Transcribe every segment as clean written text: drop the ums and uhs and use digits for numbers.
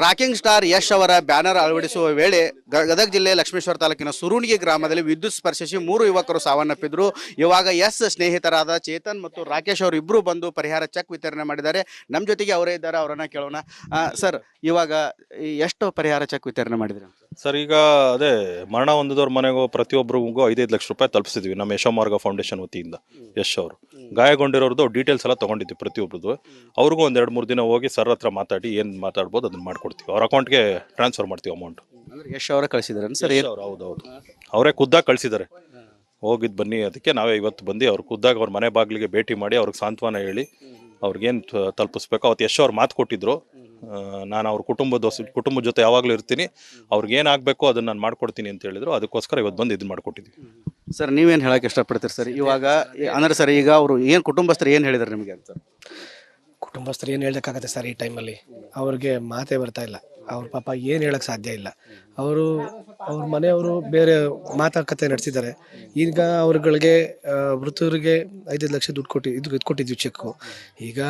Rocking star Yash ಅವರ banner ಅಳವಡಿಸುವ ವೇಳೆ ಗದಗ ಜಿಲ್ಲೆ ಲಕ್ಷ್ಮೇಶ್ವರ ತಾಲೂಕಿನ ಸುರುಣಿಗೆ ಗ್ರಾಮದಲ್ಲಿ ವಿದ್ಯುತ್ ಸ್ಪರ್ಶಿಸಿ 3 ಯುವಕರು ಸಾವನ್ನಪ್ಪಿದ್ರು. ಇವಾಗ ಯಶ್ ಸ್ನೇಹಿತರಾದ ಚೇತನ್ ಮತ್ತು ರಾಕೇಶ್ ಅವರು ಇಬ್ಬರು ಬಂದು ಪರಿಹಾರ ಚೆಕ್ ವಿತರಣೆ ಮಾಡಿದ್ದಾರೆ. ನಮ್ಮ ಜೊತೆಗೆ ಅವರೇ ಇದ್ದಾರೆ, ಅವರನ್ನ ಕೇಳೋಣ. ಸರ್, ಇವಾಗ ಎಷ್ಟು ಪರಿಹಾರ ಚೆಕ್ ವಿತರಣೆ ಮಾಡಿದ್ರಿ ಸರ್? ಈಗ ಅದೇ ಮರಣ ಹೊಂದಿದವ್ರ ಮನೆಗೂ ಪ್ರತಿಯೊಬ್ಬರಿಗೂ 5-5 ಲಕ್ಷ ರೂಪಾಯಿ ತಲುಪಿಸಿದ್ವಿ ನಮ್ಮ ಯಶೋಮಾರ್ಗ ಫೌಂಡೇಶನ್ ವತಿಯಿಂದ. ಯಶ್ ಅವರು ಗಾಯಗೊಂಡಿರೋರ್ದು ಡೀಟೇಲ್ಸ್ ಎಲ್ಲ ತೊಗೊಂಡಿದ್ವಿ ಪ್ರತಿಯೊಬ್ಬರದು. ಅವ್ರಿಗೂ ಒಂದು 2-3 ದಿನ ಹೋಗಿ ಸರ್ ಹತ್ರ ಮಾತಾಡಿ ಏನು ಮಾತಾಡ್ಬೋದು ಅದನ್ನ ಮಾಡ್ಕೊಡ್ತೀವಿ. ಅವ್ರ ಅಕೌಂಟ್ಗೆ ಟ್ರಾನ್ಸ್ಫರ್ ಮಾಡ್ತೀವಿ ಅಮೌಂಟ್. ಯಶ್ ಅವರ ಕಳಿಸಿದಾರೆ ಸರ್? ಹೌದೌದು, ಅವರೇ ಖುದ್ದಾಗಿ ಕಳಿಸಿದ್ದಾರೆ. ಹೋಗಿದ್ದು ಬನ್ನಿ, ಅದಕ್ಕೆ ನಾವೇ ಇವತ್ತು ಬಂದು ಅವ್ರು ಖುದ್ದಾಗಿ ಅವ್ರ ಮನೆ ಬಾಗಿಲಿಗೆ ಭೇಟಿ ಮಾಡಿ ಅವ್ರಿಗೆ ಸಾಂತ್ವನ ಹೇಳಿ ಅವ್ರಿಗೇನು ತಲುಪಿಸ್ಬೇಕು. ಅವತ್ತು ಯಶ್ ಅವ್ರು ಮಾತು ಕೊಟ್ಟಿದ್ರು, ನಾನು ಅವ್ರ ಕುಟುಂಬದ ಜೊತೆ ಯಾವಾಗಲೂ ಇರ್ತೀನಿ, ಅವ್ರಿಗೆ ಏನಾಗಬೇಕು ಅದನ್ನು ನಾನು ಮಾಡ್ಕೊಡ್ತೀನಿ ಅಂತ ಹೇಳಿದ್ರು. ಅದಕ್ಕೋಸ್ಕರ ಇವತ್ತು ಬಂದು ಇದನ್ನು ಮಾಡ್ಕೊಟ್ಟಿದ್ವಿ. ಸರ್, ನೀವೇನು ಹೇಳಕ್ಕೆ ಇಷ್ಟಪಡ್ತೀರಿ ಸರ್? ಇವಾಗ ಅಂದ್ರೆ ಸರ್, ಈಗ ಅವರು ಏನು ಕುಟುಂಬಸ್ಥರು ಏನು ಹೇಳಿದಾರೆ ನಿಮಗೆ ಅಂತ? ಕುಟುಂಬಸ್ಥರು ಏನು ಹೇಳೋಕ್ಕಾಗತ್ತೆ ಸರ್? ಈ ಟೈಮಲ್ಲಿ ಅವ್ರಿಗೆ ಮಾತೇ ಬರ್ತಾ ಇಲ್ಲ. ಅವ್ರ ಪಾಪ ಏನು ಹೇಳೋಕ್ಕೆ ಸಾಧ್ಯ ಇಲ್ಲ. ಅವ್ರ ಮನೆಯವರು ಬೇರೆ ಮಾತುಕತೆ ನಡೆಸಿದ್ದಾರೆ. ಈಗ ಅವ್ರುಗಳಿಗೆ ಮೃತರಿಗೆ 5 ಲಕ್ಷ ದುಡ್ಡು ಕೊಟ್ಟಿದ್ವಿ ಚೆಕ್ಕು. ಈಗ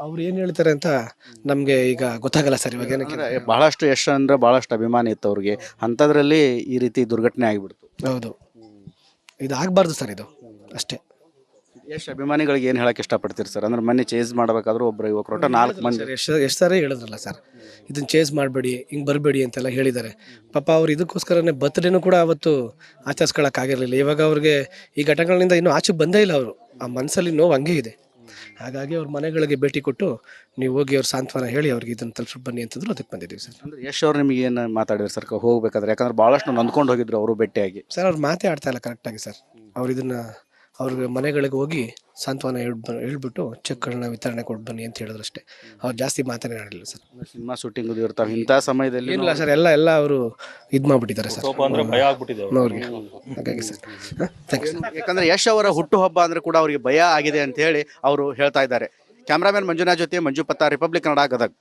ಅವ್ರು ಏನು ಹೇಳ್ತಾರೆ ಅಂತ ನಮಗೆ ಈಗ ಗೊತ್ತಾಗಲ್ಲ ಸರ್. ಇವಾಗ ಏನಕ್ಕೆ ಬಹಳಷ್ಟು ಯಶ್ ಅಂದ್ರೆ ಬಹಳಷ್ಟು ಅಭಿಮಾನ ಇತ್ತು ಅವ್ರಿಗೆ, ಅಂಥದ್ರಲ್ಲಿ ಈ ರೀತಿ ದುರ್ಘಟನೆ ಆಗಿಬಿಡ್ತು. ಹೌದು, ಇದು ಆಗಬಾರ್ದು ಸರ್, ಇದು ಅಷ್ಟೇ. ಯಶ್ ಅಭಿಮಾನಿಗಳಿಗೆ ಏನು ಹೇಳಕ್ಕೆ ಇಷ್ಟಪಡ್ತೀರಿ ಸರ್? ಅಂದ್ರೆ ಮೊನ್ನೆ ಚೇಸ್ ಮಾಡಬೇಕಾದ್ರೂ ಒಬ್ಬರು ಯುವಕರು 4 ಮಂದಿ ಎಷ್ಟು ಸಾರಿ ಹೇಳಿದ್ರಲ್ಲ ಸರ್, ಇದನ್ನ ಚೇಸ್ ಮಾಡಬೇಡಿ, ಹಿಂಗೆ ಬರಬೇಡಿ ಅಂತೆಲ್ಲ ಹೇಳಿದ್ದಾರೆ. ಪಾಪ ಅವ್ರು ಇದಕ್ಕೋಸ್ಕರನೇ ಬರ್ತ್ಡೇನೂ ಕೂಡ ಅವತ್ತು ಆಚರಿಸ್ಕೊಳ್ಳೋಕ್ಕಾಗಿರಲಿಲ್ಲ. ಇವಾಗ ಅವ್ರಿಗೆ ಈ ಘಟನೆಗಳಿಂದ ಇನ್ನೂ ಆಚೆ ಬಂದೇ ಇಲ್ಲ. ಅವರು ಆ ಮನಸ್ಸಲ್ಲಿ ನೋವು ಹಂಗೆ ಇದೆ. ಹಾಗಾಗಿ ಅವ್ರ ಮನೆಗಳಿಗೆ ಭೇಟಿ ಕೊಟ್ಟು ನೀವು ಹೋಗಿ ಅವ್ರ ಸಾಂತ್ವನ ಹೇಳಿ ಅವ್ರಿಗೆ ಇದನ್ನು ತಲುಪಿಸಿ ಬನ್ನಿ ಅಂತಂದ್ರು. ಅದಕ್ಕೆ ಬಂದಿದ್ದೀವಿ ಸರ್. ಅಂದ್ರೆ ಯಶ್ ಅವ್ರು ನಿಮಗೆ ಏನು ಮಾತಾಡಿದ್ರು ಸರ್ ಹೋಗ್ಬೇಕಾದ್ರೆ? ಯಾಕಂದ್ರೆ ಭಾಳಷ್ಟು ನೊಂದ್ಕೊಂಡು ಹೋಗಿದ್ರು ಅವರು ಭೇಟಿಯಾಗಿ. ಸರ್, ಅವ್ರು ಮಾತೇ ಆಡ್ತಾ ಇಲ್ಲ ಕರೆಕ್ಟಾಗಿ ಸರ್. ಅವ್ರು ಇದನ್ನು ಅವ್ರಿಗೆ ಮನೆಗಳಿಗೆ ಹೋಗಿ ಸಾಂತ್ವನ ಹೇಳ್ಬಿಟ್ಟು ಚೆಕ್ಗಳನ್ನ ವಿತರಣೆ ಕೊಟ್ಟು ಬನ್ನಿ ಅಂತ ಹೇಳಿದ್ರು ಅಷ್ಟೇ. ಅವ್ರು ಜಾಸ್ತಿ ಮಾತನೇ ಆಡಲಿಲ್ಲ ಸರ್. ಸಿನಿಮಾ ಶೂಟಿಂಗ್ ಇರ್ತಾವೆ ಇಂಥ ಸಮಯದಲ್ಲಿ ಇಲ್ಲ ಸರ್, ಎಲ್ಲ ಅವರು ಇದು ಮಾಡಿಬಿಟ್ಟಿದ್ದಾರೆ ಸರ್ ಅಂದ್ರೆ ಭಯ ಆಗ್ಬಿಟ್ಟಿದೆ ಅವ್ರಿಗೆ. ಹಾಗಾಗಿ ಸರ್, ಥ್ಯಾಂಕ್ ಯು ಸರ್. ಯಾಕಂದ್ರೆ ಯಶ್ ಅವರ ಹುಟ್ಟುಹಬ್ಬ ಅಂದ್ರೆ ಕೂಡ ಅವರಿಗೆ ಭಯ ಆಗಿದೆ ಅಂತ ಹೇಳಿ ಅವರು ಹೇಳ್ತಾ ಇದ್ದಾರೆ. ಕ್ಯಾಮ್ರಾಮನ್ ಮಂಜುನಾಥ್ ಜೊತೆ ಮಂಜು ಪತ್ತ, ರಿಪಬ್ಲಿಕ್ ಕನ್ನಡ, ಗದಗ.